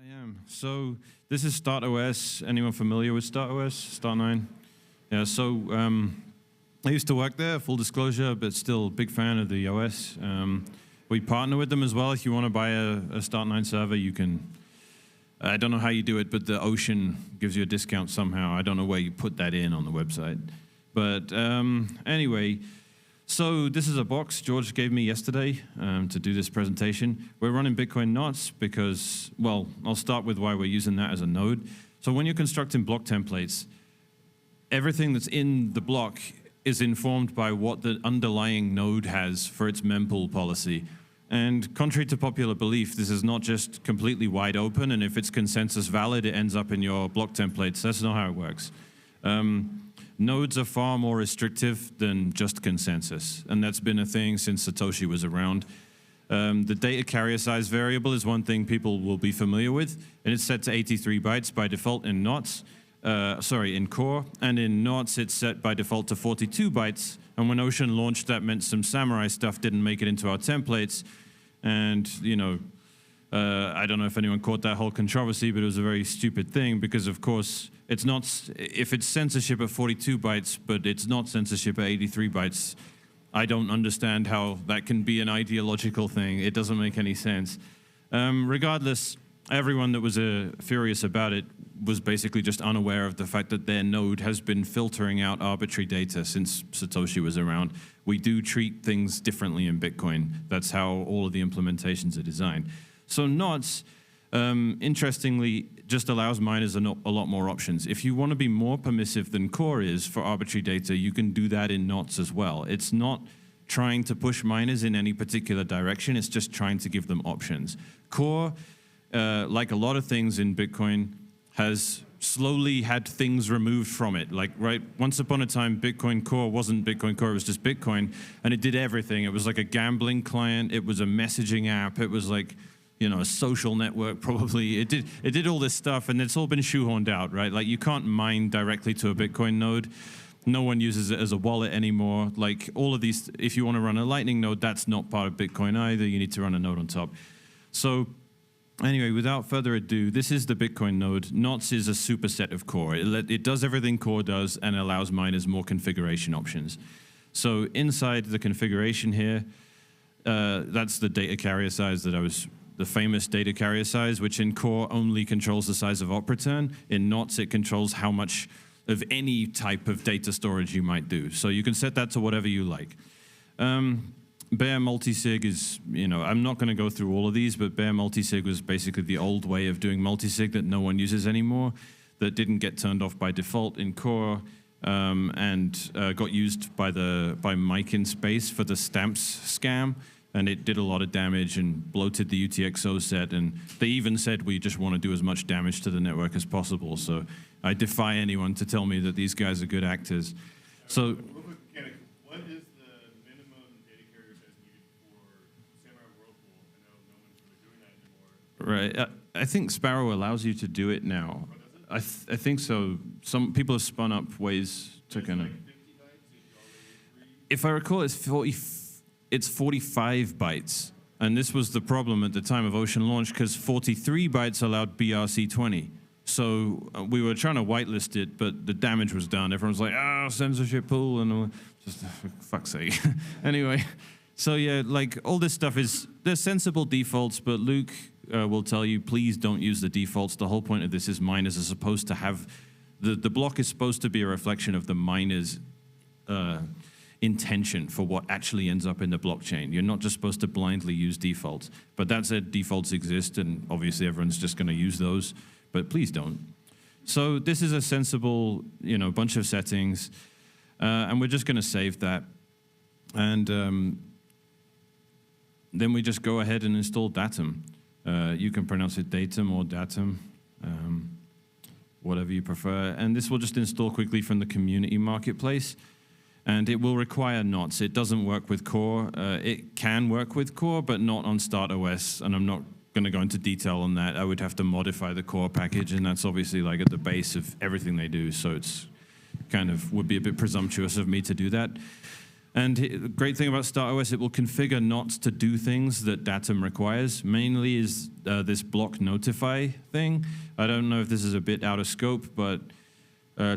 I am. So this is StartOS. Anyone familiar with StartOS? Start 9? Yeah, so I used to work there, full disclosure, but still big fan of the OS. We partner with them as well. If you want to buy a Start 9 server, you can. I don't know how you do it, but the Ocean gives you a discount somehow. I don't know where you put that in on the website. But anyway, so this is a box George gave me yesterday to do this presentation. We're running Bitcoin Knots because, well, I'll start with why we're using that as a node. So when you're constructing block templates, everything that's in the block is informed by what the underlying node has for its mempool policy. And contrary to popular belief, this is not just completely wide open, and if it's consensus valid, it ends up in your block templates. That's not how it works. Nodes are far more restrictive than just consensus, and that's been a thing since Satoshi was around. The data carrier size variable is one thing people will be familiar with, and it's set to 83 bytes by default in Knots. In Core, and in Knots it's set by default to 42 bytes, and when Ocean launched that meant some Samurai stuff didn't make it into our templates, and you know, I don't know if anyone caught that whole controversy, but it was a very stupid thing because of course it's not, if it's censorship at 42 bytes but it's not censorship at 83 bytes, I don't understand how that can be an ideological thing. It doesn't make any sense. Regardless, everyone that was furious about it was basically just unaware of the fact that their node has been filtering out arbitrary data since Satoshi was around. We do treat things differently in Bitcoin. That's how all of the implementations are designed. So Knots, interestingly, just allows miners a lot more options. If you want to be more permissive than Core is for arbitrary data, you can do that in Knots as well. It's not trying to push miners in any particular direction. It's just trying to give them options. Core, like a lot of things in Bitcoin, has slowly had things removed from it. Like, right, once upon a time, Bitcoin Core wasn't Bitcoin Core, it was just Bitcoin, and it did everything. It was like a gambling client, it was a messaging app, it was like, you know, a social network probably. It did all this stuff, and it's all been shoehorned out, right? Like, you can't mine directly to a Bitcoin node. No one uses it as a wallet anymore. Like, all of these, if you want to run a Lightning node, that's not part of Bitcoin either. You need to run a node on top. So, anyway, without further ado, this is the Bitcoin node. Knots is a superset of Core. It does everything Core does and allows miners more configuration options. So inside the configuration here, that's the data carrier size the famous data carrier size, which in Core only controls the size of op return. In Knots, it controls how much of any type of data storage you might do. So you can set that to whatever you like. Bare multisig is, you know, I'm not going to go through all of these, but bare multisig was basically the old way of doing multisig that no one uses anymore, that didn't get turned off by default in Core, and got used by Mike in Space for the stamps scam, and it did a lot of damage and bloated the UTXO set, and they even said we just want to do as much damage to the network as possible. So I defy anyone to tell me that these guys are good actors. So. Right, I think Sparrow allows you to do it now. I think so. Some people have spun up ways to kind of. If I recall, it's 45 bytes, and this was the problem at the time of Ocean launch because 43 bytes allowed BRC20. So we were trying to whitelist it, but the damage was done. Everyone's like, "Ah, censorship pool," and just for fuck's sake. Anyway, so yeah, like all this stuff there's sensible defaults, but Luke will tell you, please don't use the defaults. The whole point of this is miners are supposed to have, the block is supposed to be a reflection of the miner's intention for what actually ends up in the blockchain. You're not just supposed to blindly use defaults. But that said, defaults exist, and obviously everyone's just going to use those, but please don't. So this is a sensible, you know, bunch of settings, and we're just going to save that. And then we just go ahead and install Datum. You can pronounce it Datum or Datum, whatever you prefer. And this will just install quickly from the community marketplace. And it will require Knots. It doesn't work with Core. It can work with Core, but not on StartOS. And I'm not going to go into detail on that. I would have to modify the Core package, and that's obviously like at the base of everything they do. So it's kind of would be a bit presumptuous of me to do that. And the great thing about StartOS, it will configure not to do things that Datum requires. Mainly is this block notify thing. I don't know if this is a bit out of scope, but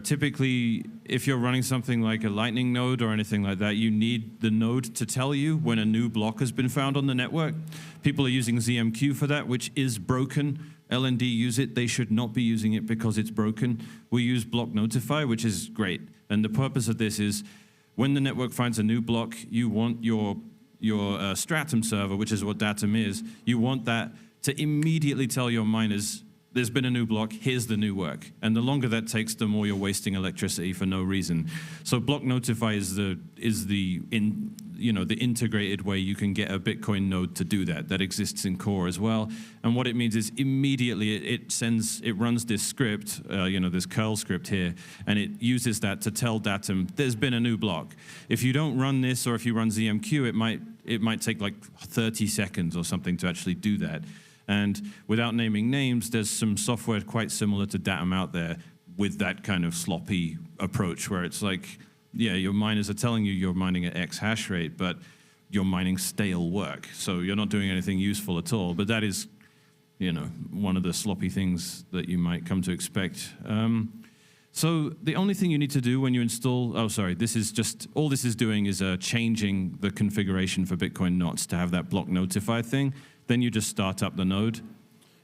typically, if you're running something like a Lightning node or anything like that, you need the node to tell you when a new block has been found on the network. People are using ZMQ for that, which is broken. LND use it. They should not be using it because it's broken. We use block notify, which is great. And the purpose of this is when the network finds a new block, you want your Stratum server, which is what Datum is, you want that to immediately tell your miners, there's been a new block, here's the new work. And the longer that takes, the more you're wasting electricity for no reason. So block notify is the integrated way you can get a Bitcoin node to do that. That exists in Core as well. And what it means is immediately it runs this script, this curl script here, and it uses that to tell Datum there's been a new block. If you don't run this, or if you run ZMQ, it might take like 30 seconds or something to actually do that. And without naming names, there's some software quite similar to Datum out there with that kind of sloppy approach where it's like, yeah, your miners are telling you you're mining at X hash rate, but you're mining stale work. So you're not doing anything useful at all. But that is, one of the sloppy things that you might come to expect. So the only thing you need to do when you install, all this is doing is changing the configuration for Bitcoin knots to have that block notify thing. Then you just start up the node.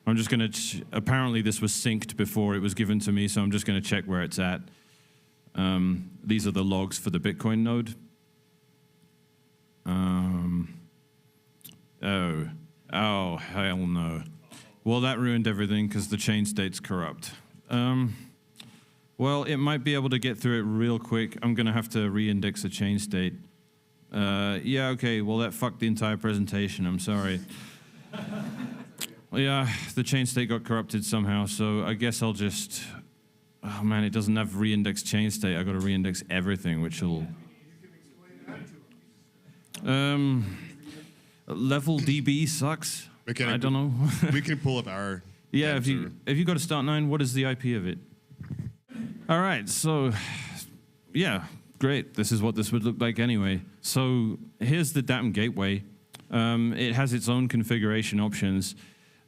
I'm just going to, apparently this was synced before it was given to me, so I'm just going to check where it's at. These are the logs for the Bitcoin node. Oh, hell no. Well, that ruined everything because the chain state's corrupt. Well, it might be able to get through it real quick. I'm going to have to re-index a chain state. Yeah, okay, well, that fucked the entire presentation. I'm sorry. Yeah, the chain state got corrupted somehow, so I guess I'll just... Oh man, it doesn't have re-index chain state. I got to re-index everything, which will... Level DB sucks. I don't know. We can pull up our... Yeah, if you go to Start9, what is the IP of it? All right, so yeah, great. This is what this would look like anyway. So here's the Datum gateway. It has its own configuration options.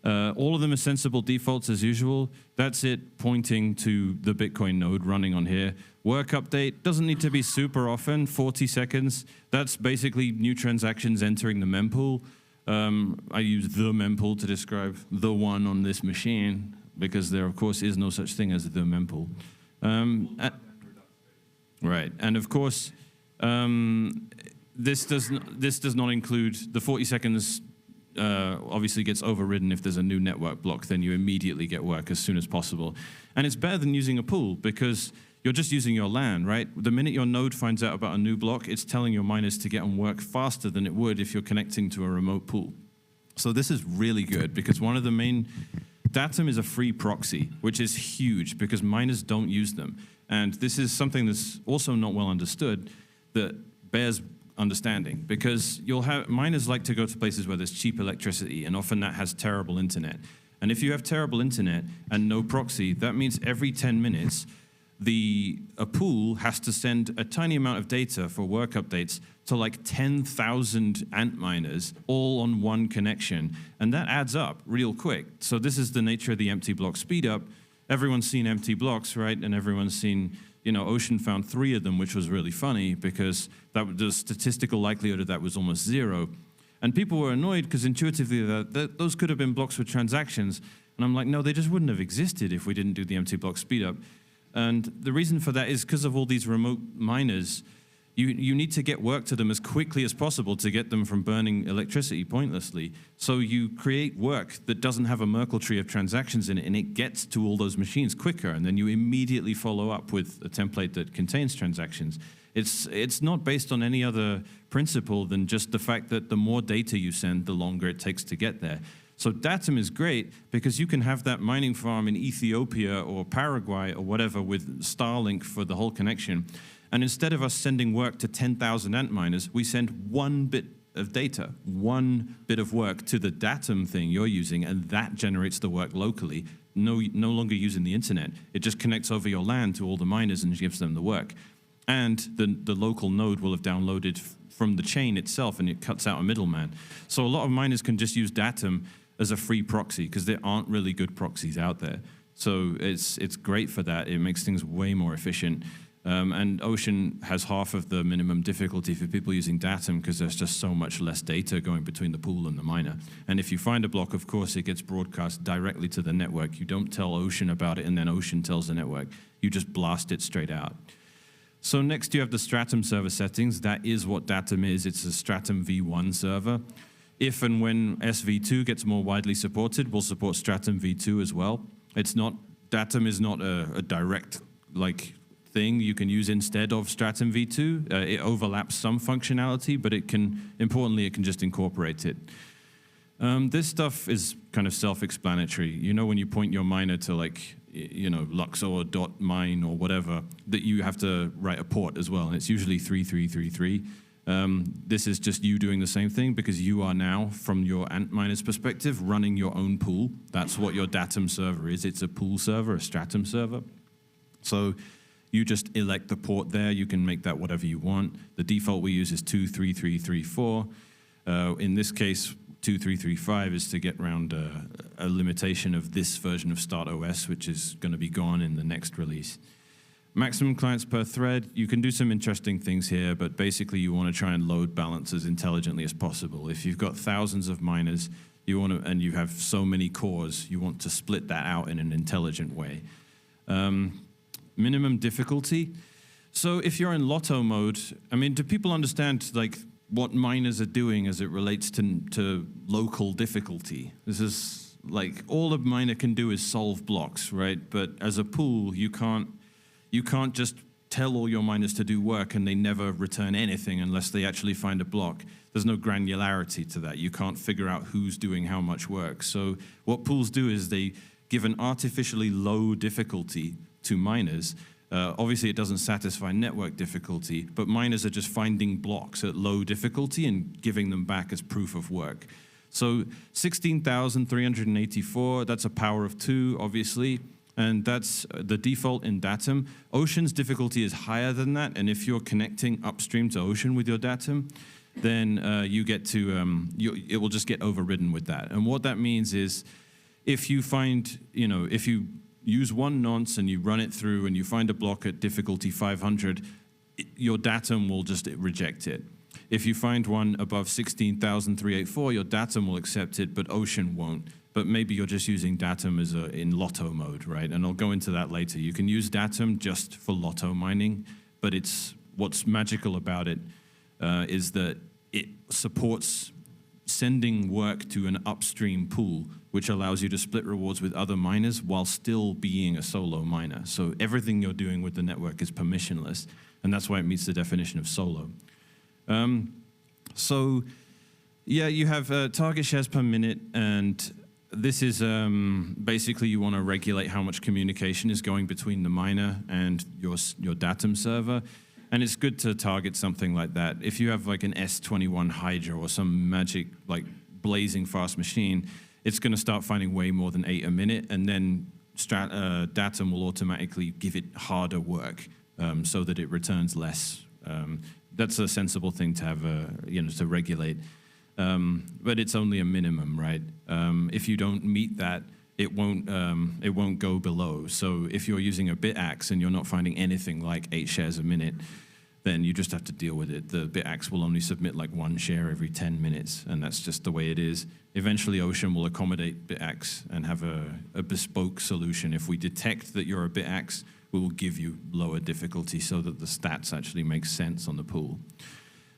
All of them are sensible defaults as usual. That's it pointing to the Bitcoin node running on here. Work update doesn't need to be super often, 40 seconds. That's basically new transactions entering the mempool. I use the mempool to describe the one on this machine because there, of course, is no such thing as the mempool. Right, and of course, this does not include the 40 seconds. Obviously gets overridden if there's a new network block, then you immediately get work as soon as possible. And it's better than using a pool because you're just using your LAN, right? The minute your node finds out about a new block, it's telling your miners to get on work faster than it would if you're connecting to a remote pool. So this is really good because one of the main... Datum is a free proxy, which is huge because miners don't use them. And this is something that's also not well understood that bears understanding because miners like to go to places where there's cheap electricity, and often that has terrible internet. And if you have terrible internet and no proxy, that means every 10 minutes, a pool has to send a tiny amount of data for work updates to like 10,000 Antminers all on one connection. And that adds up real quick. So this is the nature of the empty block speedup. Everyone's seen empty blocks, right? And everyone's seen, Ocean found 3 of them, which was really funny because the statistical likelihood of that was almost 0. And people were annoyed because intuitively those could have been blocks with transactions. And I'm like, no, they just wouldn't have existed if we didn't do the empty block speedup. And the reason for that is because of all these remote miners, you need to get work to them as quickly as possible to get them from burning electricity pointlessly. So you create work that doesn't have a Merkle tree of transactions in it, and it gets to all those machines quicker, and then you immediately follow up with a template that contains transactions. It's not based on any other principle than just the fact that the more data you send, the longer it takes to get there. So Datum is great because you can have that mining farm in Ethiopia or Paraguay or whatever with Starlink for the whole connection. And instead of us sending work to 10,000 Antminers, we send 1 bit of data, 1 bit of work to the Datum thing you're using, and that generates the work locally, no longer using the internet. It just connects over your LAN to all the miners and gives them the work. And the local node will have downloaded from the chain itself, and it cuts out a middleman. So a lot of miners can just use Datum as a free proxy because there aren't really good proxies out there. So it's great for that. It makes things way more efficient. And Ocean has half of the minimum difficulty for people using Datum because there's just so much less data going between the pool and the miner. And if you find a block, of course, it gets broadcast directly to the network. You don't tell Ocean about it and then Ocean tells the network. You just blast it straight out. So next you have the Stratum server settings. That is what Datum is. It's a Stratum v1 server. If and when SV2 gets more widely supported, we'll support Stratum v2 as well. Datum is not a direct thing you can use instead of Stratum v2. It overlaps some functionality, but importantly, it can just incorporate it. This stuff is kind of self-explanatory. You know, when you point your miner to Luxor.mine or whatever, that you have to write a port as well, and it's usually 3333. This is just you doing the same thing because you are now, from your Ant miner's perspective, running your own pool. That's what your Datum server is. It's a pool server, a Stratum server. So you just elect the port there. You can make that whatever you want. The default we use is 23334. In this case, 2335 is to get around a limitation of this version of StartOS, which is going to be gone in the next release. Maximum clients per thread, you can do some interesting things here, but basically you want to try and load balance as intelligently as possible. If you've got thousands of miners and you have so many cores, you want to split that out in an intelligent way. Minimum difficulty. So if you're in lotto mode, I mean, do people understand what miners are doing as it relates to local difficulty? This is all a miner can do is solve blocks, right? But as a pool, you can't just tell all your miners to do work and they never return anything unless they actually find a block. There's no granularity to that. You can't figure out who's doing how much work. So what pools do is they give an artificially low difficulty to miners. Obviously, it doesn't satisfy network difficulty, but miners are just finding blocks at low difficulty and giving them back as proof of work. So 16,384, that's a power of 2, obviously, and that's the default in Datum. Ocean's difficulty is higher than that, and if you're connecting upstream to Ocean with your Datum, then you get to, it will just get overridden with that. And what that means is if you find, if you use one nonce and you run it through and you find a block at difficulty 500, your Datum will just reject it. If you find one above 16,384, your Datum will accept it, but Ocean won't. But maybe you're just using Datum in lotto mode, right? And I'll go into that later. You can use Datum just for lotto mining, but what's magical about it is that it supports sending work to an upstream pool, which allows you to split rewards with other miners while still being a solo miner. So everything you're doing with the network is permissionless, and that's why it meets the definition of solo. So yeah, you have target shares per minute, and this is basically you want to regulate how much communication is going between the miner and your Datum server. And it's good to target something like that. If you have an S21 Hydra or some magic blazing fast machine, it's going to start finding way more than 8 a minute, and then Datum will automatically give it harder work so that it returns less. That's a sensible thing to have, to regulate. But it's only a minimum, right? If you don't meet that, it won't go below. So if you're using a bitaxe and you're not finding anything like 8 shares a minute, then you just have to deal with it. The bitaxe will only submit 1 share every 10 minutes, and that's just the way it is. Eventually, Ocean will accommodate bitaxe and have a bespoke solution. If we detect that you're a bitaxe, we will give you lower difficulty so that the stats actually make sense on the pool.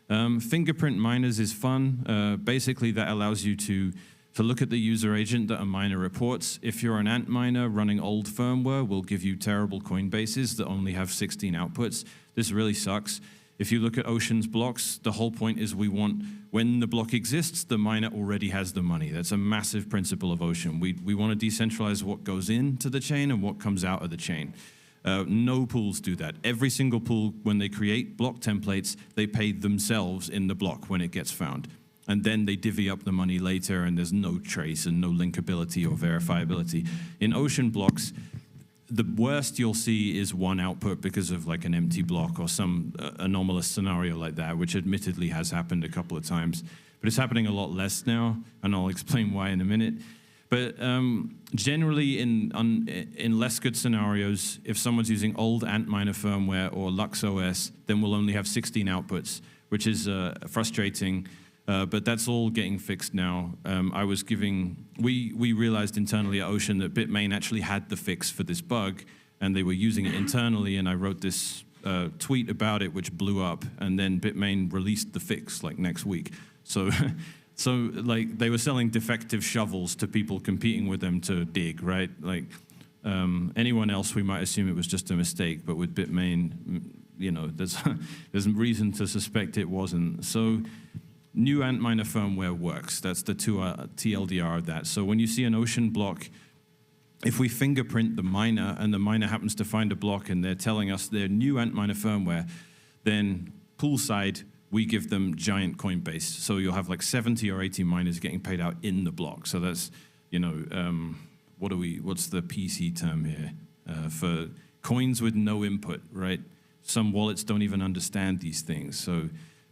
Fingerprint miners is fun. Basically, that allows you to look at the user agent that a miner reports. If you're an Ant miner running old firmware, we'll give you terrible Coinbases that only have 16 outputs. This really sucks. If you look at Ocean's blocks, the whole point is we want, when the block exists, the miner already has the money. That's a massive principle of Ocean. We want to decentralize what goes into the chain and what comes out of the chain. No pools do that. Every single pool, when they create block templates, they pay themselves in the block when it gets found. And then they divvy up the money later, and there's no trace and no linkability or verifiability. In Ocean blocks, the worst you'll see is one output because of like an empty block or some anomalous scenario like that, which admittedly has happened a couple of times, but it's happening a lot less now, and I'll explain why in a minute. But generally, in less good scenarios, if someone's using old Antminer firmware or LuxOS, then we'll only have 16 outputs, which is frustrating. But that's all getting fixed now. We realized internally at Ocean that Bitmain actually had the fix for this bug, and they were using it internally. And I wrote this tweet about it, which blew up. And then Bitmain released the fix like next week. So. So, like, they were selling defective shovels to people competing with them to dig, right? Like, anyone else, we might assume it was just a mistake, but with Bitmain, you know, there's reason to suspect it wasn't. So, new Antminer firmware works. That's the TLDR of that. So, when you see an Ocean block, if we fingerprint the miner, and the miner happens to find a block, and they're telling us their new Antminer firmware, then poolside, we give them giant Coinbase. So you'll have like 70 or 80 miners getting paid out in the block. So that's, you know, what's the PC term here? For coins with no input, right? Some wallets don't even understand these things. So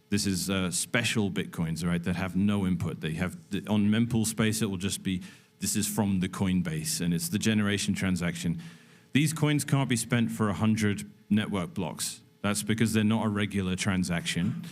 this is special Bitcoins, right, that have no input. They have, on mempool space, it will just be, this is from the Coinbase, and it's the generation transaction. These coins can't be spent for 100 network blocks. That's because they're not a regular transaction.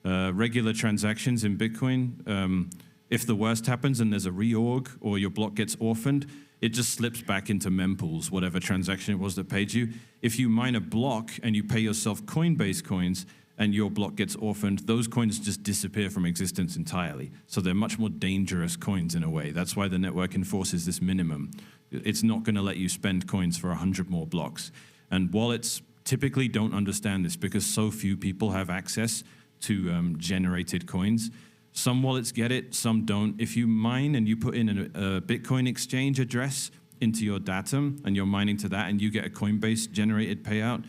Regular transactions in Bitcoin, if the worst happens and there's a reorg or your block gets orphaned, it just slips back into mempools, whatever transaction it was that paid you. If you mine a block and you pay yourself Coinbase coins and your block gets orphaned, those coins just disappear from existence entirely. So they're much more dangerous coins in a way. That's why the network enforces this minimum. It's not going to let you spend coins for 100 more blocks. And wallets typically don't understand this because so few people have access to generated coins. Some wallets get it, some don't. If you mine and you put in a Bitcoin exchange address into your Datum and you're mining to that and you get a Coinbase generated payout,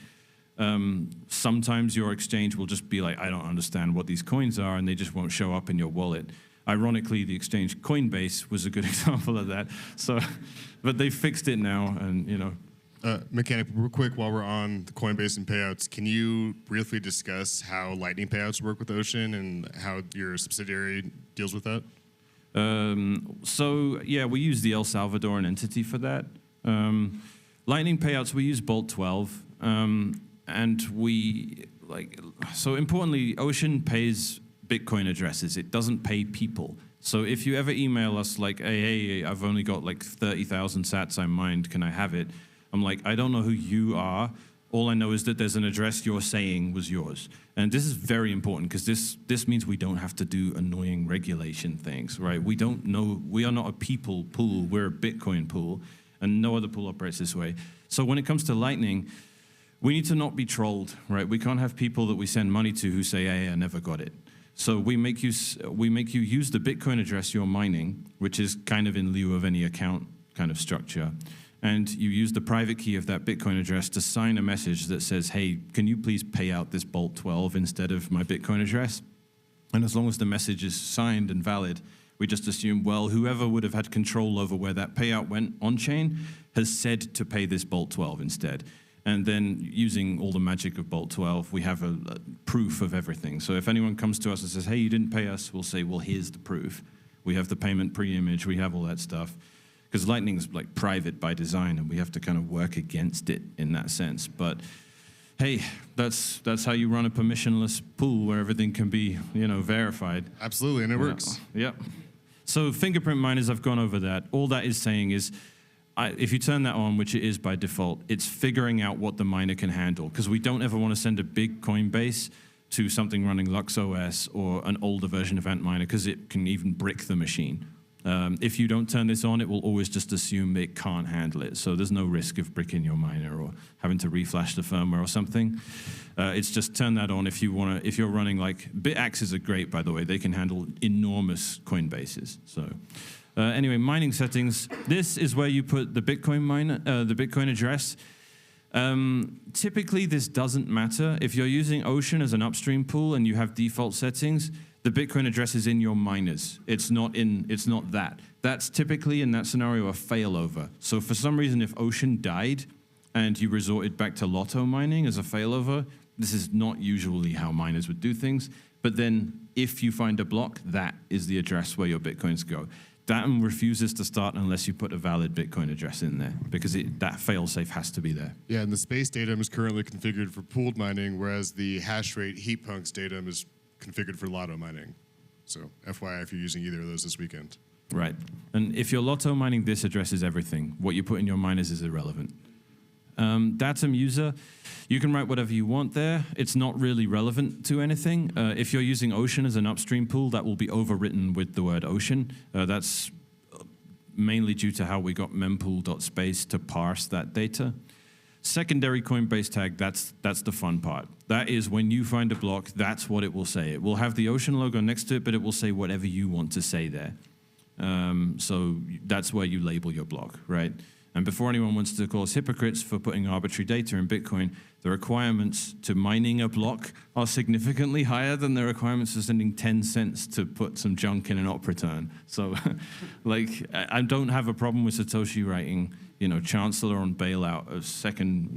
sometimes your exchange will just be like, I don't understand what these coins are, and they just won't show up in your wallet. Ironically, the exchange Coinbase was a good example of that. So, but they fixed it now, and you know. Mechanic, real quick, while we're on the Coinbase and payouts, can you briefly discuss how Lightning payouts work with Ocean and how your subsidiary deals with that? So, yeah, we use the El Salvadoran entity for that. Lightning payouts, we use Bolt 12. And so importantly, Ocean pays Bitcoin addresses. It doesn't pay people. So if you ever email us like, hey, I've only got like 30,000 sats I mined, can I have it? I'm like, I don't know who you are. All I know is that there's an address you're saying was yours. And this is very important because this means we don't have to do annoying regulation things, right? We don't know, we are not a people pool, we're a Bitcoin pool, and no other pool operates this way. So when it comes to Lightning, we need to not be trolled, right? We can't have people that we send money to who say, hey, I never got it. So we make you use the Bitcoin address you're mining, which is kind of in lieu of any account kind of structure. And you use the private key of that Bitcoin address to sign a message that says, hey, can you please pay out this Bolt 12 instead of my Bitcoin address? And as long as the message is signed and valid, we just assume, well, whoever would have had control over where that payout went on-chain has said to pay this Bolt 12 instead. And then using all the magic of Bolt 12, we have a proof of everything. So if anyone comes to us and says, hey, you didn't pay us, we'll say, well, here's the proof. We have the payment pre-image, we have all that stuff. Because Lightning's like private by design, and we have to kind of work against it in that sense. But hey, that's how you run a permissionless pool where everything can be, you know, verified. Absolutely, and it works. Yep. So fingerprint miners, I've gone over that. All that is saying is, if you turn that on, which it is by default, it's figuring out what the miner can handle. Because we don't ever want to send a big Coinbase to something running LuxOS or an older version of Antminer, because it can even brick the machine. If you don't turn this on, it will always just assume it can't handle it. So there's no risk of bricking your miner or having to reflash the firmware or something. It's just turn that on if you want to. If you're running like BitAxes are great, by the way. They can handle enormous Coinbases. So anyway, mining settings. This is where you put the Bitcoin miner, the Bitcoin address. Typically, this doesn't matter if you're using Ocean as an upstream pool and you have default settings. The Bitcoin address is in your miners. It's not that. That's typically, in that scenario, a failover. So for some reason, if Ocean died, and you resorted back to lotto mining as a failover, this is not usually how miners would do things. But then if you find a block, that is the address where your Bitcoins go. Datum refuses to start unless you put a valid Bitcoin address in there, because that failsafe has to be there. Yeah, and the space datum is currently configured for pooled mining, whereas the hash rate heap punks datum is configured for lotto mining. So FYI if you're using either of those this weekend. Right. And if you're lotto mining, this addresses everything. What you put in your miners is irrelevant. Datum user, you can write whatever you want there. It's not really relevant to anything. If you're using Ocean as an upstream pool, that will be overwritten with the word Ocean. That's mainly due to how we got mempool.space to parse that data. Secondary Coinbase tag, that's the fun part. That is when you find a block, that's what it will say. It will have the Ocean logo next to it, but it will say whatever you want to say there. So that's where you label your block, right? And before anyone wants to call us hypocrites for putting arbitrary data in Bitcoin, the requirements to mining a block are significantly higher than the requirements for sending 10 cents to put some junk in an op return. So, like, I don't have a problem with Satoshi writing, chancellor on bailout of second.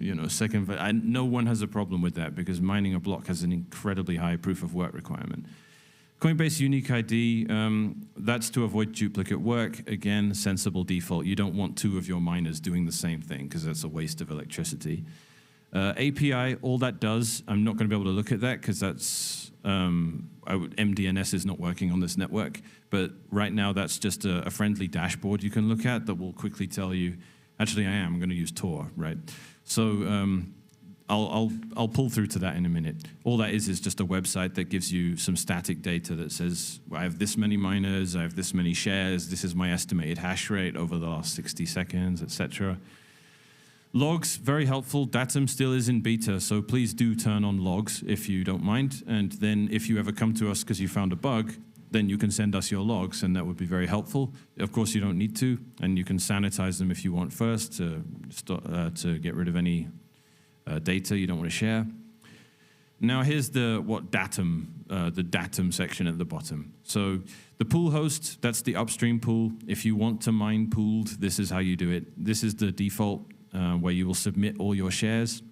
No one has a problem with that because mining a block has an incredibly high proof of work requirement. Coinbase unique ID, that's to avoid duplicate work. Again, sensible default. You don't want two of your miners doing the same thing because that's a waste of electricity. API, all that does, I'm not going to be able to look at that because that's, MDNS is not working on this network. But right now, that's just a friendly dashboard you can look at that will quickly tell you, actually, I'm going to use Tor, right? So I'll pull through to that in a minute. All that is just a website that gives you some static data that says, I have this many miners, I have this many shares, this is my estimated hash rate over the last 60 seconds, etc. Logs, very helpful. Datum still is in beta, so please do turn on logs if you don't mind. And then if you ever come to us because you found a bug, then you can send us your logs, and that would be very helpful. Of course, you don't need to, and you can sanitize them if you want first to get rid of any data you don't want to share. Now here's the Datum section at the bottom. So the pool host, that's the upstream pool. If you want to mine pooled, this is how you do it. This is the default where you will submit all your shares.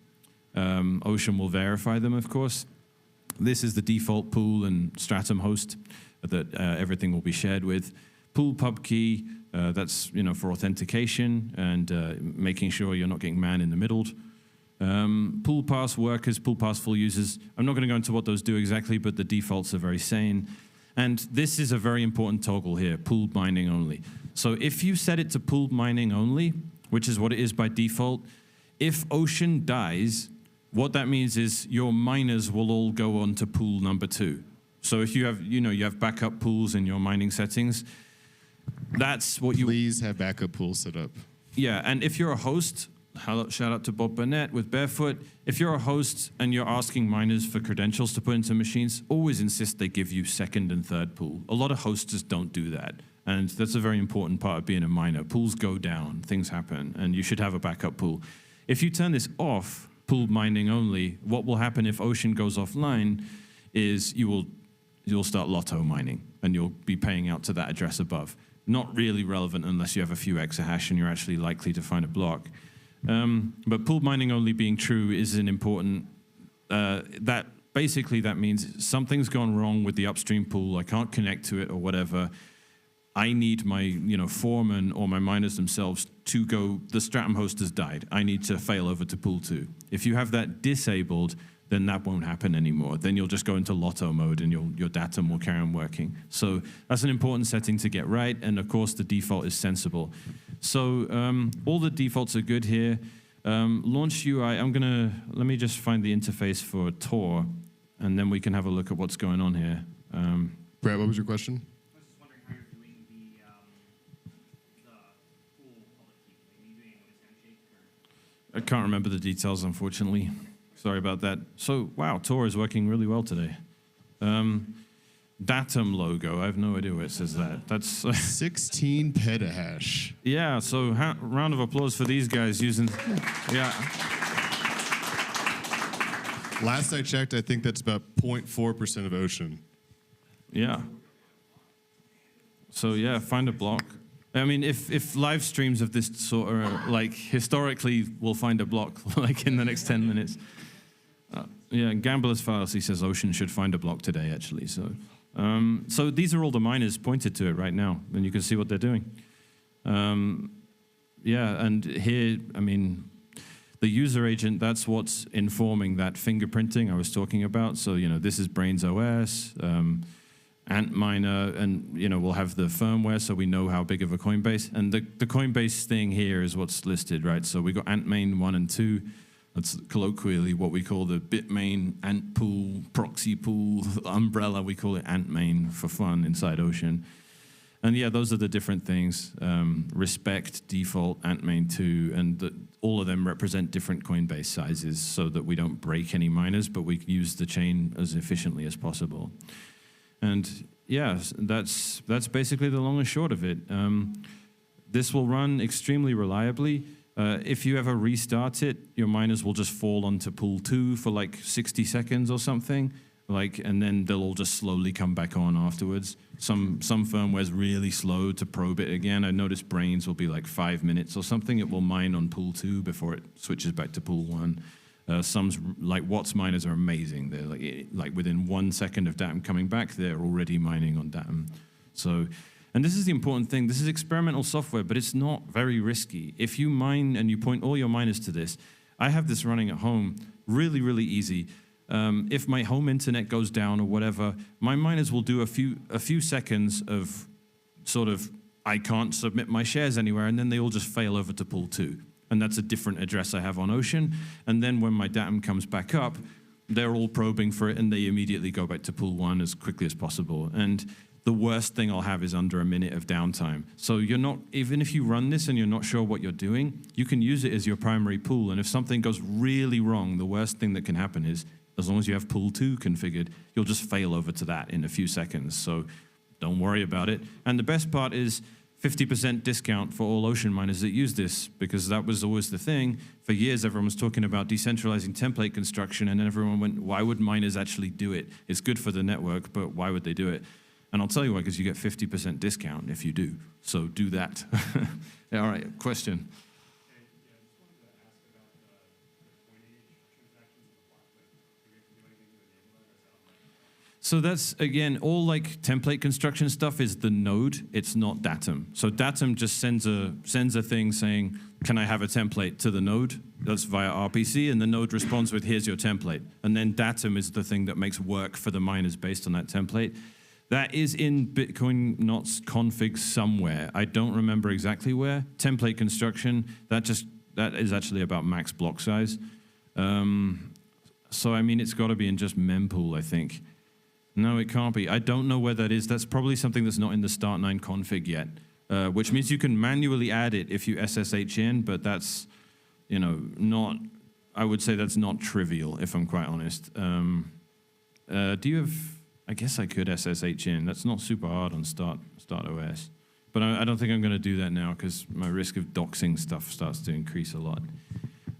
Ocean will verify them, of course. This is the default pool and Stratum host that everything will be shared with. Pool pub key, that's for authentication and making sure you're not getting man in the middle. Pool pass workers, pool pass full users. I'm not going to go into what those do exactly, but the defaults are very sane. And this is a very important toggle here, pooled mining only. So if you set it to pooled mining only, which is what it is by default, if Ocean dies, what that means is your miners will all go on to pool number 2. So if you have, you have backup pools in your mining settings, that's what you... Please have backup pools set up. Yeah, and if you're a host, shout out to Bob Burnett with Barefoot. If you're a host and you're asking miners for credentials to put into machines, always insist they give you second and third pool. A lot of hosts just don't do that. And that's a very important part of being a miner. Pools go down, things happen, and you should have a backup pool. If you turn this off, pooled mining only, what will happen if Ocean goes offline is you'll start lotto mining, and you'll be paying out to that address above. Not really relevant unless you have a few exahash and you're actually likely to find a block. But pooled mining only being true is an important, that means something's gone wrong with the upstream pool, I can't connect to it or whatever. I need my foreman or my miners themselves to go, the Stratum host has died. I need to fail over to pool 2. If you have that disabled, then that won't happen anymore. Then you'll just go into lotto mode and your Datum will carry on working. So that's an important setting to get right. And of course, the default is sensible. So all the defaults are good here. Launch UI, let me just find the interface for Tor, and then we can have a look at what's going on here. Brad, what was your question? I was just wondering how you're doing the pool public key. Are you doing a handshake or? I can't remember the details, unfortunately. Sorry about that. So, wow, Tor is working really well today. Datum logo, I have no idea where it says that. That's 16 petahash. Yeah, so round of applause for these guys using, yeah. Last I checked, I think that's about 0.4% of Ocean. Yeah. So yeah, find a block. I mean, if live streams of this sort are like historically, we'll find a block like in the next 10 minutes. Yeah, Gambler's Fallacy says Ocean should find a block today, actually. So these are all the miners pointed to it right now, and you can see what they're doing. Yeah, and here, I mean, the user agent, that's what's informing that fingerprinting I was talking about. So, this is Brains OS, Antminer, and, we'll have the firmware so we know how big of a Coinbase. And the Coinbase thing here is what's listed, right? So we got Antmain 1 and 2. That's colloquially what we call the Bitmain Ant Pool, proxy pool umbrella. We call it Antmain for fun inside Ocean. And yeah, those are the different things. Respect, default, Antmain 2, and all of them represent different Coinbase sizes so that we don't break any miners, but we can use the chain as efficiently as possible. And yeah, that's basically the long and short of it. This will run extremely reliably. If you ever restart it, your miners will just fall onto pool 2 for like 60 seconds or something. And then they'll all just slowly come back on afterwards. Some firmware's really slow to probe it again. I noticed Brains will be like 5 minutes or something. It will mine on pool 2 before it switches back to pool 1. Some's like Watts miners are amazing. They're like within 1 second of Datum coming back, they're already mining on Datum. So, and this is the important thing. This is experimental software, but it's not very risky. If you mine and you point all your miners to this, I have this running at home, really, really easy. If my home internet goes down or whatever, my miners will do a few seconds of sort of, I can't submit my shares anywhere, and then they all just fail over to pool 2. And that's a different address I have on Ocean. And then when my Datum comes back up, they're all probing for it, and they immediately go back to pool 1 as quickly as possible. And the worst thing I'll have is under a minute of downtime. So you're not, even if you run this and you're not sure what you're doing, you can use it as your primary pool. And if something goes really wrong, the worst thing that can happen is, as long as you have pool 2 configured, you'll just fail over to that in a few seconds. So don't worry about it. And the best part is 50% discount for all Ocean miners that use this, because that was always the thing. For years, everyone was talking about decentralizing template construction, and then everyone went, why would miners actually do it? It's good for the network, but why would they do it? And I'll tell you why, because you get 50% discount if you do. So do that. Yeah, all right, question. So that's, again, all like template construction stuff is the node. It's not Datum. So Datum just sends a thing saying, can I have a template to the node? That's via RPC, and the node responds with, here's your template. And then Datum is the thing that makes work for the miners based on that template. That is in Bitcoin Knots config somewhere. I don't remember exactly where. Template construction, that is actually about max block size. So, I mean, it's got to be in just mempool, I think. No, it can't be. I don't know where that is. That's probably something that's not in the Start9 config yet, which means you can manually add it if you SSH in, but that's, not, I would say that's not trivial, if I'm quite honest. Do you have, I guess I could SSH in. That's not super hard on Start OS. But I don't think I'm going to do that now because my risk of doxing stuff starts to increase a lot.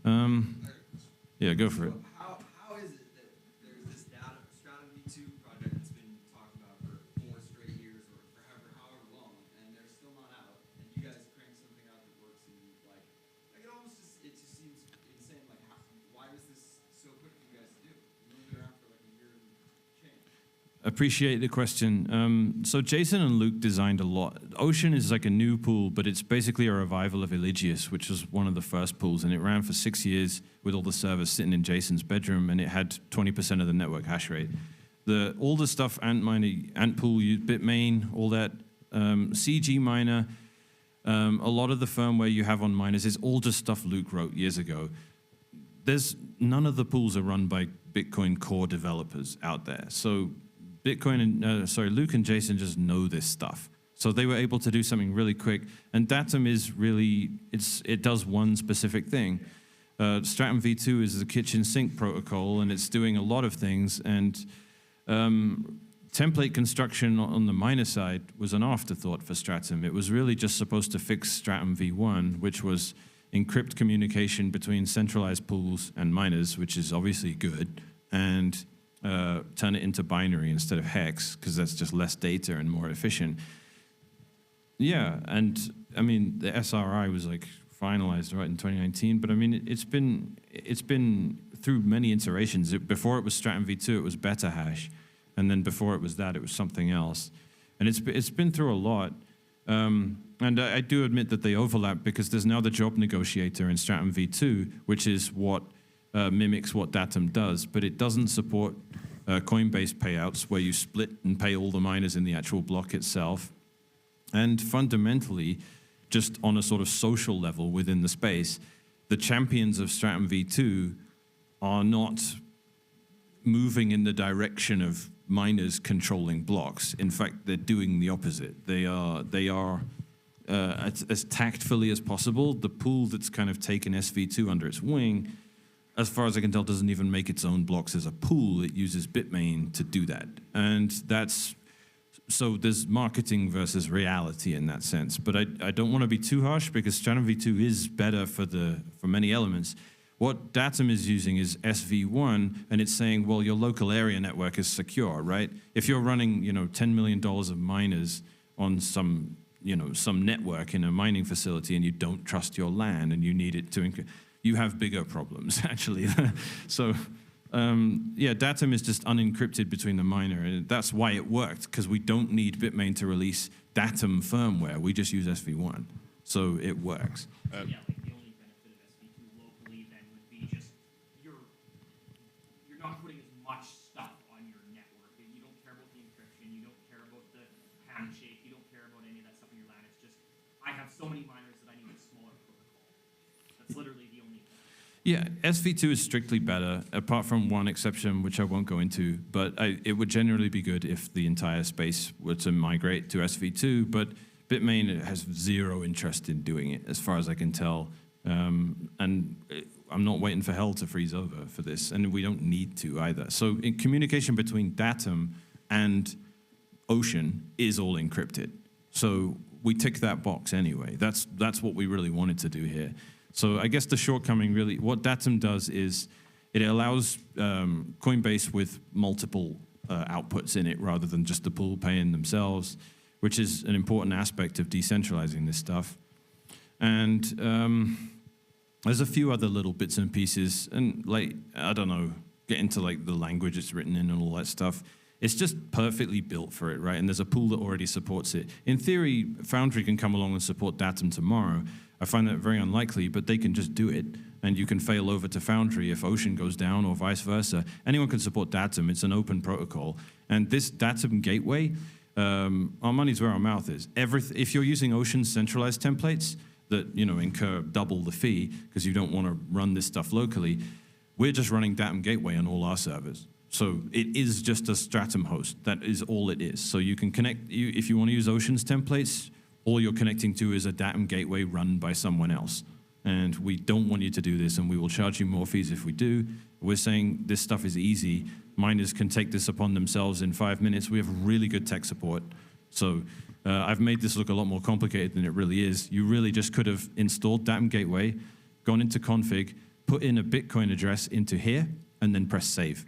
Yeah, go for it. How is it that there's this Stratum V2 project that's been talked about for 4 straight years or forever, however long, and they're still not out, and you guys crank something out that works, and like it just seems insane. Like, why is this so quick for you guys to do? You've only been around for like a year and change. Appreciate the question. So Jason and Luke designed a lot. Ocean is like a new pool, but it's basically a revival of Eligius, which was one of the first pools, and it ran for 6 years with all the servers sitting in Jason's bedroom, and it had 20% of the network hash rate. All the stuff, Antminer, Antpool, Bitmain, all that, CG Miner, a lot of the firmware you have on miners is all just stuff Luke wrote years ago. None of the pools are run by Bitcoin core developers out there. So Luke and Jason just know this stuff. So they were able to do something really quick. And Datum is really, it does one specific thing. Stratum V2 is the kitchen sink protocol, and it's doing a lot of things. And template construction on the miner side was an afterthought for Stratum. It was really just supposed to fix Stratum V1, which was encrypt communication between centralized pools and miners, which is obviously good, and turn it into binary instead of hex, because that's just less data and more efficient. Yeah, and I mean, the SRI was like finalized right in 2019, but I mean, it's been through many iterations. Before it was Stratum v2, it was Beta Hash, and then before it was that, it was something else, and it's been through a lot. And I do admit that they overlap because there's now the job negotiator in Stratum v2, which is what mimics what Datum does, but it doesn't support Coinbase payouts where you split and pay all the miners in the actual block itself. And fundamentally, just on a sort of social level within the space, the champions of Stratum v2 are not moving in the direction of miners controlling blocks. In fact, they're doing the opposite. They are as tactfully as possible. The pool that's kind of taken SV2 under its wing, as far as I can tell, doesn't even make its own blocks as a pool. It uses Bitmain to do that. And so there's marketing versus reality in that sense. But I don't want to be too harsh because Stratum v2 is better for many elements. What Datum is using is SV1, and it's saying, well, your local area network is secure, right? If you're running, $10 million of miners on some network in a mining facility and you don't trust your LAN and you need it to, you have bigger problems, actually. So, Datum is just unencrypted between the miner, and that's why it worked, because we don't need Bitmain to release Datum firmware. We just use SV1, so it works. Like the only benefit of SV2 locally then would be just you're not putting as much stuff on your network. You don't care about the encryption. You don't care about the handshake. You don't care about any of that stuff in your LAN. It's just I have so many miners that I need a smaller protocol. That's literally the only thing. Yeah, SV2 is strictly better, apart from one exception, which I won't go into, but it would generally be good if the entire space were to migrate to SV2, but Bitmain has zero interest in doing it, as far as I can tell, and I'm not waiting for hell to freeze over for this, and we don't need to either. So in communication between Datum and Ocean is all encrypted. So we tick that box anyway. That's what we really wanted to do here. So I guess the shortcoming really, what Datum does is it allows Coinbase with multiple outputs in it rather than just the pool paying themselves, which is an important aspect of decentralizing this stuff. And there's a few other little bits and pieces, and get into the language it's written in and all that stuff. It's just perfectly built for it, right? And there's a pool that already supports it. In theory, Foundry can come along and support Datum tomorrow. I find that very unlikely, but they can just do it, and you can fail over to Foundry if Ocean goes down or vice versa. Anyone can support Datum. It's an open protocol. And this Datum gateway, our money's where our mouth is. If you're using Ocean's centralized templates that incur double the fee because you don't want to run this stuff locally, we're just running Datum gateway on all our servers. So it is just a Stratum host. That is all it is. So you can connect, if you want to use Ocean's templates, all you're connecting to is a Datum gateway run by someone else. And we don't want you to do this, and we will charge you more fees if we do. We're saying this stuff is easy. Miners can take this upon themselves in 5 minutes. We have really good tech support. So I've made this look a lot more complicated than it really is. You really just could have installed Datum gateway, gone into config, put in a Bitcoin address into here, and then press save.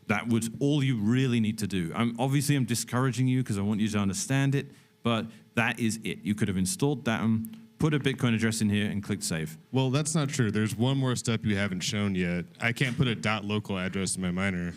That was all you really need to do. Obviously, I'm discouraging you because I want you to understand it, but that is it. You could have installed Datum, put a Bitcoin address in here, and clicked save. Well, that's not true. There's one more step you haven't shown yet. I can't put a .local address in my miner.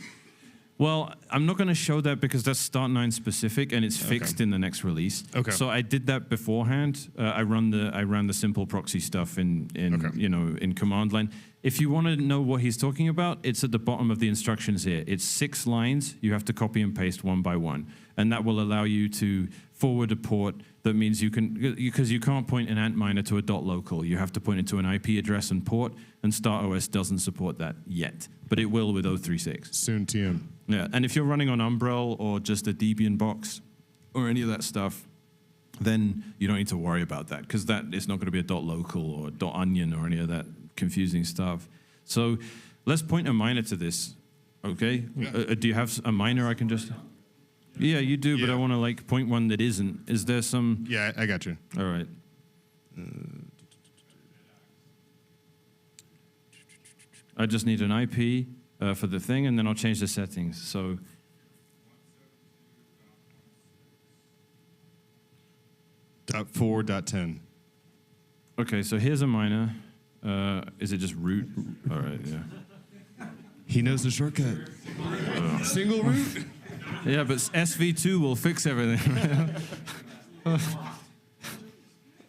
Well, I'm not going to show that because that's Start9 specific, and it's fixed in the next release. Okay. So I did that beforehand. I ran the simple proxy stuff in command line. If you want to know what he's talking about, it's at the bottom of the instructions here. It's 6 lines. You have to copy and paste one by one, and that will allow you to forward a port. That means you can't point an Antminer to a .local. You have to point it to an IP address and port, and StartOS doesn't support that yet, but it will with 036. Soon TM. Yeah, and if you're running on Umbrel or just a Debian box or any of that stuff, then you don't need to worry about that because that is not going to be a .local or .onion or any of that confusing stuff. So let's point a miner to this, okay? Yeah. Do you have a miner I can just... Yeah, you do, but I want to point one that isn't. Is there some... Yeah, I got you. All right. I just need an IP for the thing, and then I'll change the settings. So... .4.10. Okay, so here's a miner. Is it just root? All right, yeah. He knows the shortcut. Single root? Yeah, but SV2 will fix everything. All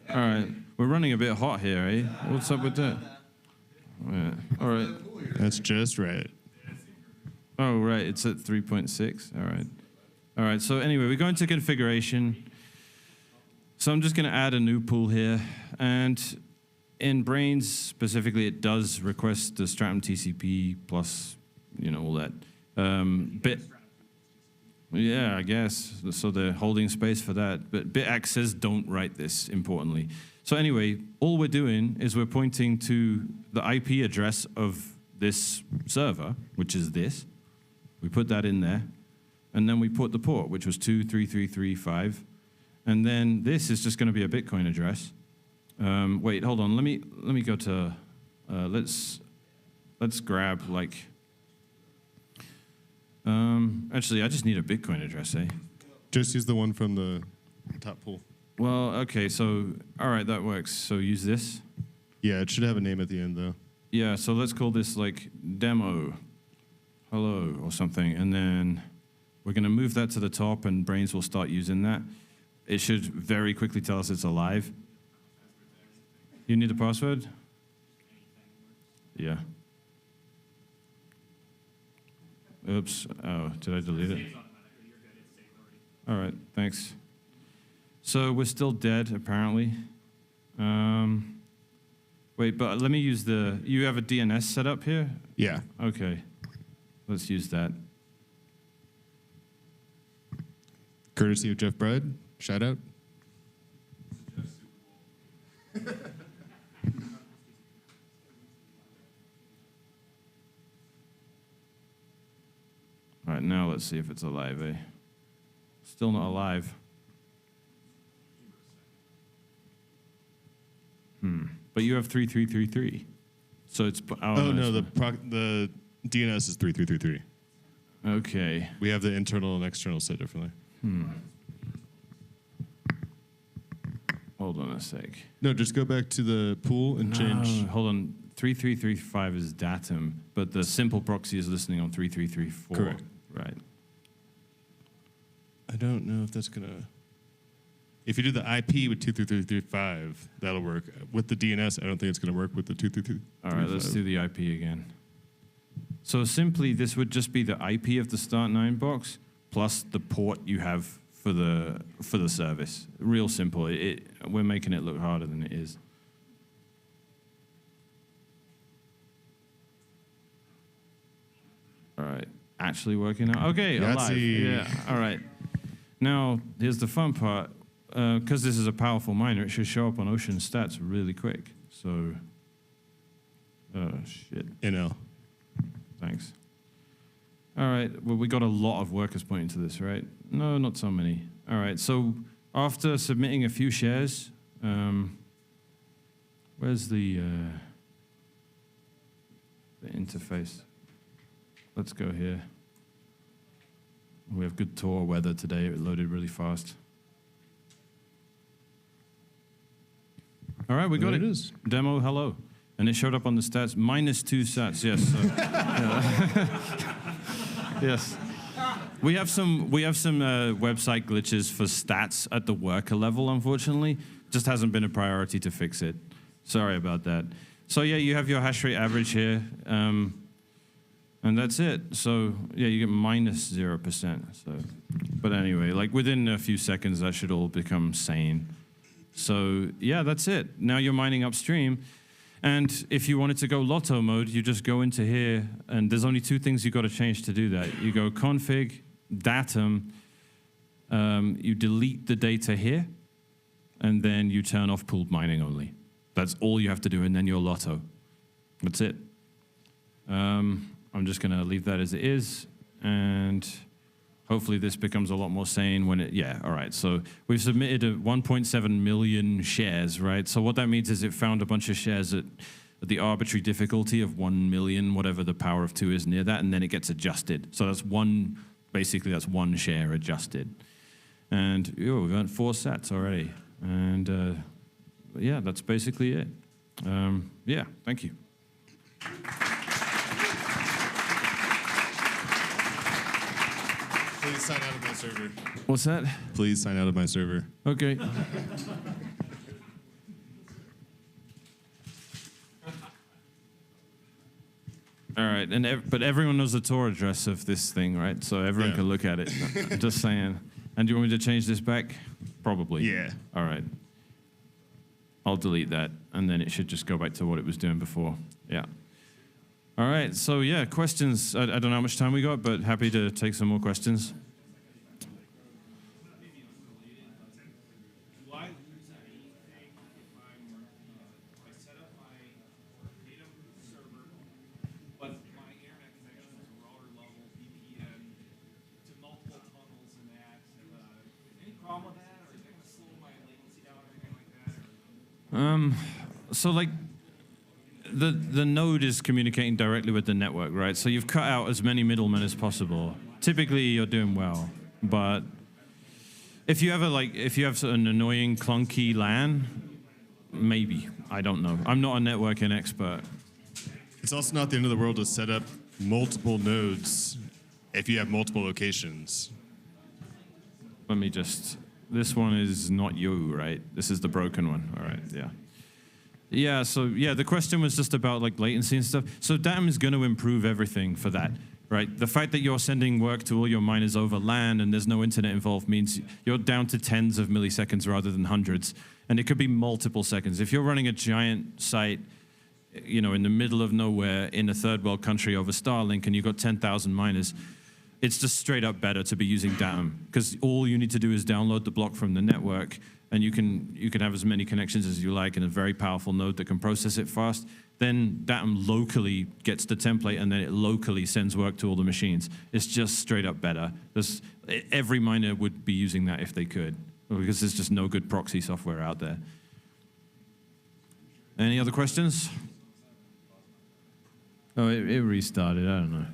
right, we're running a bit hot here, eh? What's up with that? Yeah. All right. That's just right. Oh, right, it's at 3.6. All right. All right, so anyway, we go into configuration. So I'm just going to add a new pool here. And in Brains specifically, it does request the Stratum TCP plus, all that. Bit. Yeah, I guess. So they're holding space for that. But BitAx says don't write this, importantly. So anyway, all we're doing is we're pointing to the IP address of this server, which is this. We put that in there. And then we put the port, which was 23335. And then this is just going to be a Bitcoin address. Wait, hold on. Let me go to. Let's grab like. Actually, I just need a Bitcoin address, eh? Just use the one from the top pool. Well, okay. So all right, that works. So use this. Yeah, it should have a name at the end though. Yeah. So let's call this like demo, hello or something, and then we're going to move that to the top, and Brains will start using that. It should very quickly tell us it's alive. You need a password? Yeah. Oops. Oh, did I delete it? All right, thanks. So we're still dead, apparently. Wait, but let me use you have a DNS set up here? Yeah. Okay. Let's use that. Courtesy of Jeff Bride. Shout out. All right, now let's see if it's alive, eh? Still not alive. But you have 3333. So it's... Oh, no, the DNS is 3333. Okay. We have the internal and external set differently. Hold on a sec. No, just go back to the pool and change. Hold on. 3335 is Datum, but the simple proxy is listening on 3334. Correct. Right. I don't know if that's going to... If you do the IP with 23335, that'll work. With the DNS, I don't think it's going to work with the 233. All right, let's do the IP again. So simply, this would just be the IP of the Start9 box plus the port you have for the service. Real simple. We're making it look harder than it is. All right, actually working out. Okay, alive. Yahtzee. Yeah. All right. Now here's the fun part. Because this is a powerful miner, it should show up on Ocean stats really quick. So, oh shit. NL. Thanks. All right, well, we got a lot of workers pointing to this, right? No, not so many. All right, so after submitting a few shares, where's the interface? Let's go here. We have good Tor weather today. It loaded really fast. All right, we got There it. it is. Demo, hello. And it showed up on the stats, -2 sats, yes. So, yes. We have some website glitches for stats at the worker level, unfortunately. Just hasn't been a priority to fix it. Sorry about that. So yeah, you have your hash rate average here, and that's it. So yeah, you get -0%. So, but anyway, like within a few seconds, that should all become sane. So yeah, that's it. Now you're mining upstream. And if you wanted to go lotto mode, you just go into here, and there's only two things you've got to change to do that. You go config, datum, you delete the data here, and then you turn off pooled mining only. That's all you have to do, and then you're lotto. That's it. I'm just going to leave that as it is, and hopefully this becomes a lot more sane when it, yeah, all right. So we've submitted 1.7 million shares, right? So what that means is it found a bunch of shares at the arbitrary difficulty of 1 million, whatever the power of 2 is near that, and then it gets adjusted. So that's basically that's one share adjusted. And we've earned 4 sats already. And yeah, that's basically it. Yeah, thank you. Please sign out of my server. What's that? Please sign out of my server. Okay. All right, but everyone knows the Tor address of this thing, right? So everyone Yeah. can look at it. Just saying. And do you want me to change this back? Probably. Yeah. All right. I'll delete that, and then it should just go back to what it was doing before. Yeah. All right, so yeah, questions. I don't know how much time we got, but happy to take some more questions. Do I lose anything if I set up my Datum server, but my internet connection is a router level VPN to multiple tunnels and that? Any problem with that, or is it going to slow my latency down or anything like that? So like, the node is communicating directly with the network, right? So you've cut out as many middlemen as possible. Typically, you're doing well, but if you have an annoying, clunky LAN, maybe. I don't know. I'm not a networking expert. It's also not the end of the world to set up multiple nodes if you have multiple locations. Let me just. This one is not you, right? This is the broken one. All right, yeah. Yeah, so yeah, the question was just about like latency and stuff. So Datum is going to improve everything for that, right? The fact that you're sending work to all your miners over LAN and there's no internet involved means you're down to tens of milliseconds rather than hundreds. And it could be multiple seconds. If you're running a giant site, you know, in the middle of nowhere in a third world country over Starlink and you've got 10,000 miners, it's just straight up better to be using Datum because all you need to do is download the block from the network, and you can have as many connections as you like in a very powerful node that can process it fast. Then Datum locally gets the template, and then it locally sends work to all the machines. It's just straight up better. Every miner would be using that if they could, because there's just no good proxy software out there. Any other questions? Oh, it restarted. I don't know.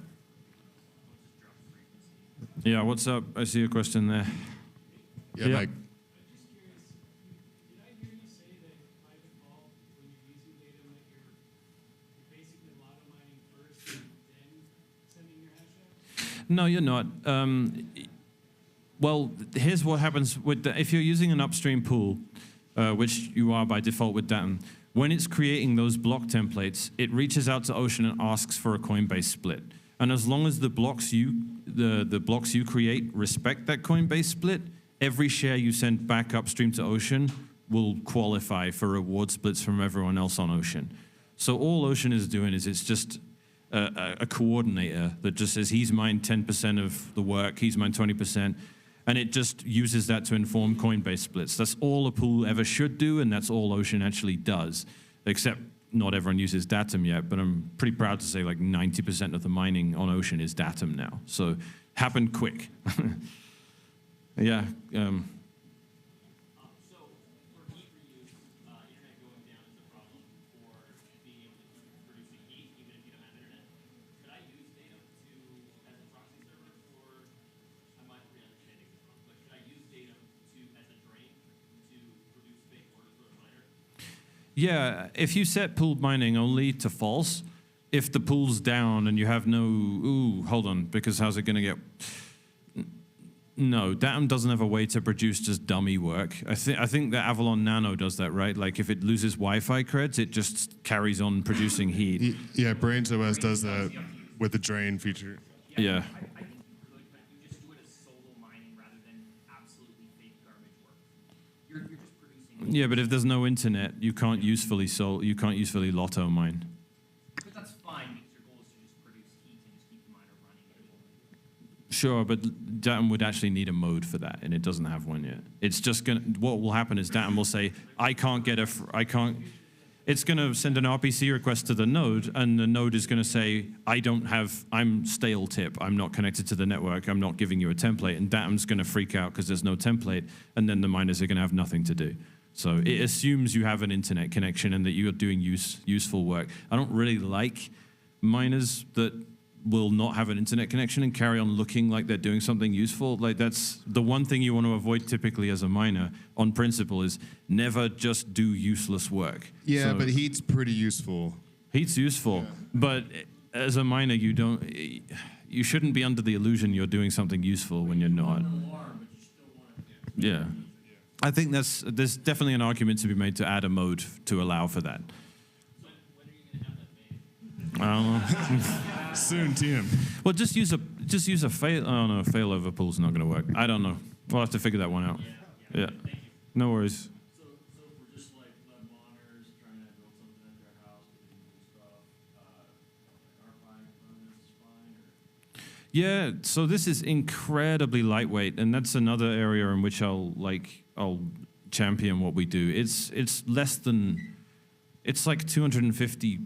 Yeah, what's up? I see a question there. Yeah, Yeah. Mike. I'm just curious, did I hear you say that by default, when you're using Datum, that you're basically lotto mining first and then sending your hash out? No, you're not. Well, here's what happens with if you're using an upstream pool, which you are by default with Datum. When it's creating those block templates, it reaches out to Ocean and asks for a Coinbase split. And as long as the blocks you create respect that Coinbase split, every share you send back upstream to Ocean will qualify for reward splits from everyone else on Ocean. So all Ocean is doing is it's just a coordinator that just says he's mined 10% of the work, he's mined 20%, and it just uses that to inform Coinbase splits. That's all a pool ever should do, and that's all Ocean actually does, except not everyone uses Datum yet, but I'm pretty proud to say like 90% of the mining on Ocean is Datum now. So happened quick. Yeah. So for heat reuse, internet going down is a problem for being able to keep producing heat, even if you don't have internet. Could I use Datum as a proxy server for? I might be understanding this wrong, but should I use Datum as a drain to produce fake orders for a miner? Yeah, if you set pooled mining only to false, if the pool's down and you have no, hold on, because how's it going to get? No, Datum doesn't have a way to produce just dummy work. I think that Avalon Nano does that, right? Like if it loses Wi-Fi creds, it just carries on producing heat. Yeah, Brains OS does that with the drain feature. Yeah. I think you could, but you just do it as solo mining rather than absolutely fake garbage work. You're just producing. Yeah, but if there's no internet, you can't usefully lotto mine. But that's fine because your goal is to just produce heat and just keep the miner running. Sure, but Datum would actually need a mode for that, and it doesn't have one yet. It's just gonna. What will happen is Datum will say, It's gonna send an RPC request to the node, and the node is gonna say, I'm stale tip. I'm not connected to the network. I'm not giving you a template, and Datum's gonna freak out because there's no template, and then the miners are gonna have nothing to do. So it assumes you have an internet connection and that you're doing useful work. I don't really like miners that will not have an internet connection and carry on looking like they're doing something useful. Like that's the one thing you want to avoid typically as a miner on principle is never just do useless work. Yeah, So but heat's pretty useful. heat's useful, but as a miner, you shouldn't be under the illusion you're doing something useful when you're not. Yeah. I think there's definitely an argument to be made to add a mode to allow for that. I don't know. Soon, TM. Well, just use a fail. Oh no, failover pool's not going to work. I don't know. We'll have to figure that one out. Yeah. No worries. So if we're just like web monitors trying to build something at their house, doing stuff, R5 is fine. Or Yeah. So this is incredibly lightweight, and that's another area in which I'll champion what we do. It's less than. It's like 250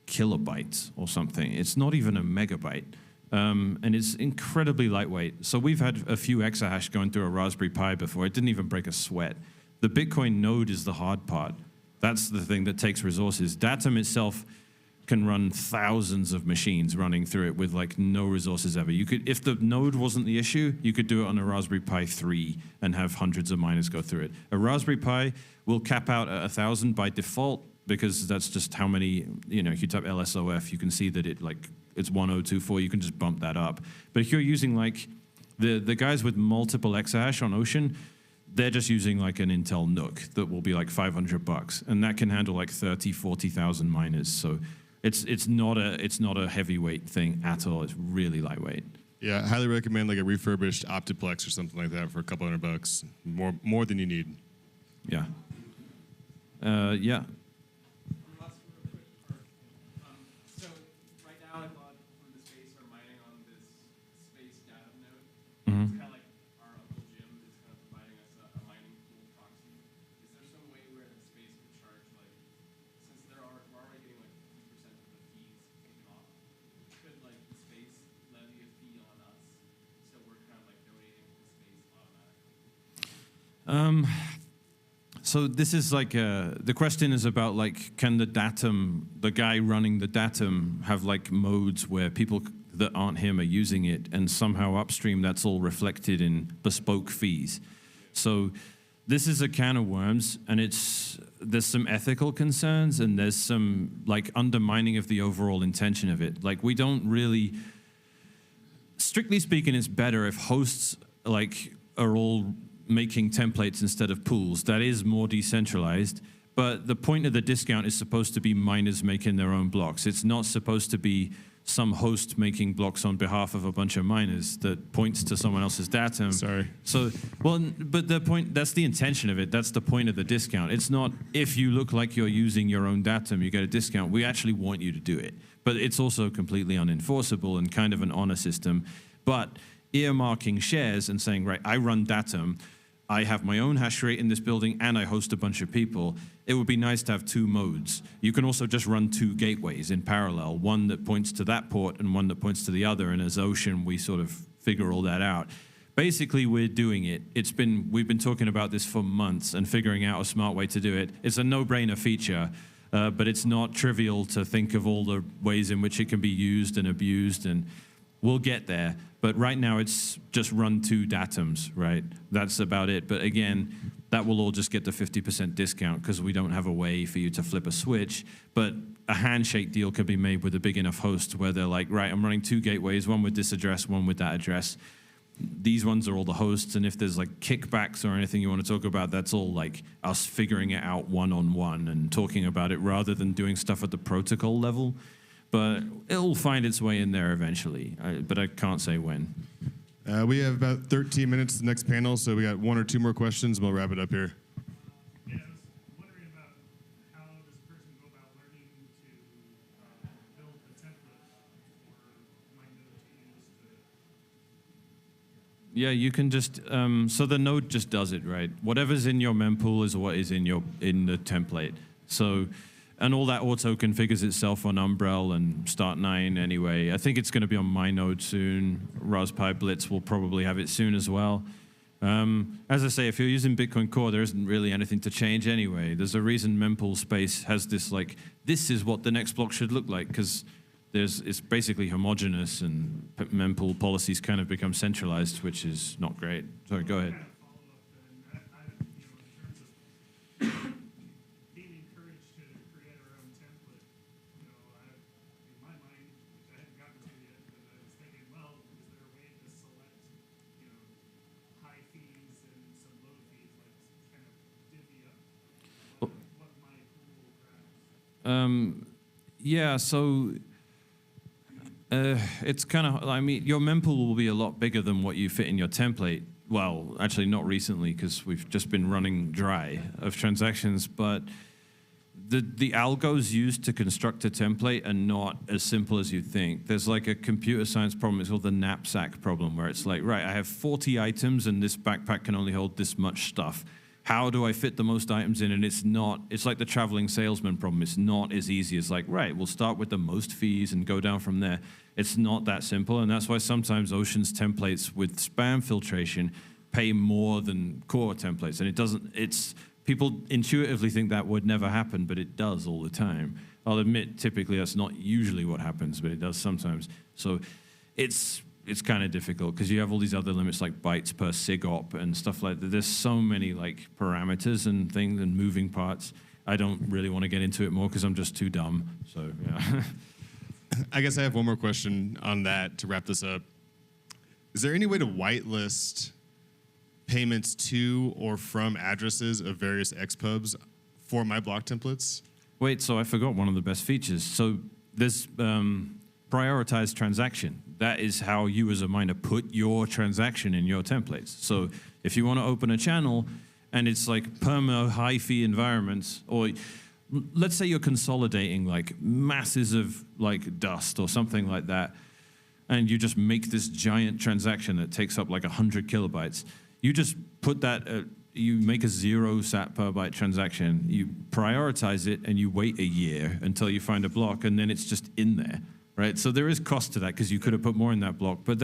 kilobytes or something. It's not even a megabyte. And it's incredibly lightweight. So we've had a few exahash going through a Raspberry Pi before. It didn't even break a sweat. The Bitcoin node is the hard part. That's the thing that takes resources. Datum itself can run thousands of machines running through it with like no resources ever. You could, if the node wasn't the issue, you could do it on a Raspberry Pi 3 and have hundreds of miners go through it. A Raspberry Pi will cap out at 1,000 by default, because that's just how many, if you type LSOF, you can see that it's 1024, you can just bump that up. But if you're using like the guys with multiple exahash on Ocean, they're just using like an Intel NUC that will be like $500, and that can handle like 30, 40,000 miners. So it's not a heavyweight thing at all. It's really lightweight. Yeah, I highly recommend like a refurbished Optiplex or something like that for a couple $100. More than you need. Yeah. Yeah. So right now, a lot from the space are mining on this space Datum node. Mhm. It's kind of like our Uncle Jim is kind of providing us a mining pool proxy. Is there some way where the space could charge, like, since we're already getting like 50% of the fees taken off, could like the space levy a fee on us, so we're kind of like donating to the space automatically? So this is like the question is about like, can the guy running the Datum have like modes where people that aren't him are using it, and somehow upstream that's all reflected in bespoke fees. So this is a can of worms, and there's some ethical concerns, and there's some like undermining of the overall intention of it. Like we don't really, strictly speaking, it's better if hosts like are all making templates instead of pools. That is more decentralized, but the point of the discount is supposed to be miners making their own blocks. It's not supposed to be some host making blocks on behalf of a bunch of miners that points to someone else's Datum. Sorry. So, well, but the point, that's the intention of it. That's the point of the discount. It's not if you look like you're using your own Datum, you get a discount. We actually want you to do it. But it's also completely unenforceable and kind of an honor system. But earmarking shares and saying, right, I run Datum, I have my own hash rate in this building, and I host a bunch of people. It would be nice to have two modes. You can also just run two gateways in parallel, one that points to that port and one that points to the other. And as Ocean, we sort of figure all that out. Basically, we're doing it. We've been talking about this for months and figuring out a smart way to do it. It's a no-brainer feature, but it's not trivial to think of all the ways in which it can be used and abused, and we'll get there. But right now, it's just run two Datums, right? That's about it. But again, that will all just get the 50% discount because we don't have a way for you to flip a switch. But a handshake deal can be made with a big enough host where they're like, right, I'm running two gateways, one with this address, one with that address. These ones are all the hosts, and if there's like kickbacks or anything you want to talk about, that's all like us figuring it out one-on-one and talking about it rather than doing stuff at the protocol level. But it'll find its way in there eventually, but I can't say when. We have about 13 minutes to the next panel, so we got one or two more questions, and we'll wrap it up here. Yeah, I was wondering about how does a person go about learning to build a template for my node to use to... Yeah, you can just, so the node just does it, right? Whatever's in your mempool is what is in the template. So, and all that auto configures itself on Umbrel and Start9 anyway. I think it's going to be on my node soon. Raspberry Blitz will probably have it soon as well. As I say, if you're using Bitcoin Core, there isn't really anything to change anyway. There's a reason mempool space has this, like, this is what the next block should look like, because it's basically homogeneous, and mempool policies kind of become centralized, which is not great. Sorry, go ahead. Kind of follow up then. In terms of being encouraged to create our own template, in my mind, which I hadn't gotten to yet, but I was thinking, well, is there a way to select, high fees and some low fees, like kind of divvy up what my pool grabs? Yeah, so it's kind of, I mean, your mempool will be a lot bigger than what you fit in your template. Well, actually not recently, because we've just been running dry of transactions, but the algos used to construct a template are not as simple as you think. There's like a computer science problem, it's called the knapsack problem, where it's like, right, I have 40 items and this backpack can only hold this much stuff. How do I fit the most items in? And it's like the traveling salesman problem. It's not as easy as like, right, we'll start with the most fees and go down from there. It's not that simple. And that's why sometimes Ocean's templates with spam filtration pay more than core templates. And people intuitively think that would never happen, but it does all the time. I'll admit, typically that's not usually what happens, but it does sometimes. So it's kind of difficult because you have all these other limits like bytes per sigop and stuff like that. There's so many like parameters and things and moving parts. I don't really want to get into it more because I'm just too dumb. So yeah. I guess I have one more question on that to wrap this up. Is there any way to whitelist payments to or from addresses of various XPubs for my block templates? Wait, so I forgot one of the best features. So there's prioritized transaction. That is how you as a miner put your transaction in your templates. So if you want to open a channel and it's like perma high fee environments, or let's say you're consolidating like masses of like dust or something like that, and you just make this giant transaction that takes up like 100 kilobytes, you just put that, you make a 0 sat per byte transaction, you prioritize it, and you wait a year until you find a block, and then it's just in there. Right, so there is cost to that because you could have put more in that block, but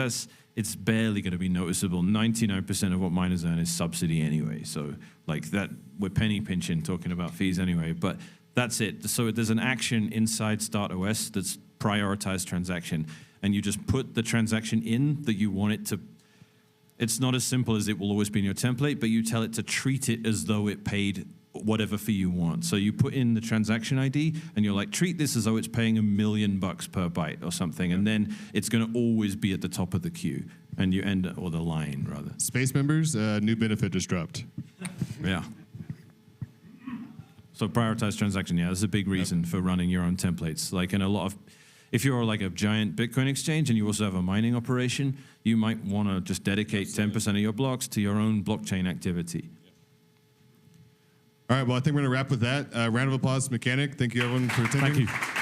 it's barely going to be noticeable. 99% of what miners earn is subsidy anyway, so like that, we're penny pinching talking about fees anyway, but that's it. So there's an action inside StartOS that's prioritized transaction, and you just put the transaction in that you want it to. It's not as simple as it will always be in your template, but you tell it to treat it as though it paid whatever fee you want. So you put in the transaction ID and you're like, treat this as though it's paying $1 million per byte or something. And then it's going to always be at the top of the queue and you end, or the line rather. Space members, new benefit just dropped. Yeah. So prioritized transaction, yeah, that's a big reason for running your own templates. Like in a lot of, if you're like a giant Bitcoin exchange and you also have a mining operation, you might want to just dedicate 10% of your blocks to your own blockchain activity. All right, well, I think we're going to wrap with that. Round of applause, Mechanic. Thank you, everyone, for attending. Thank you.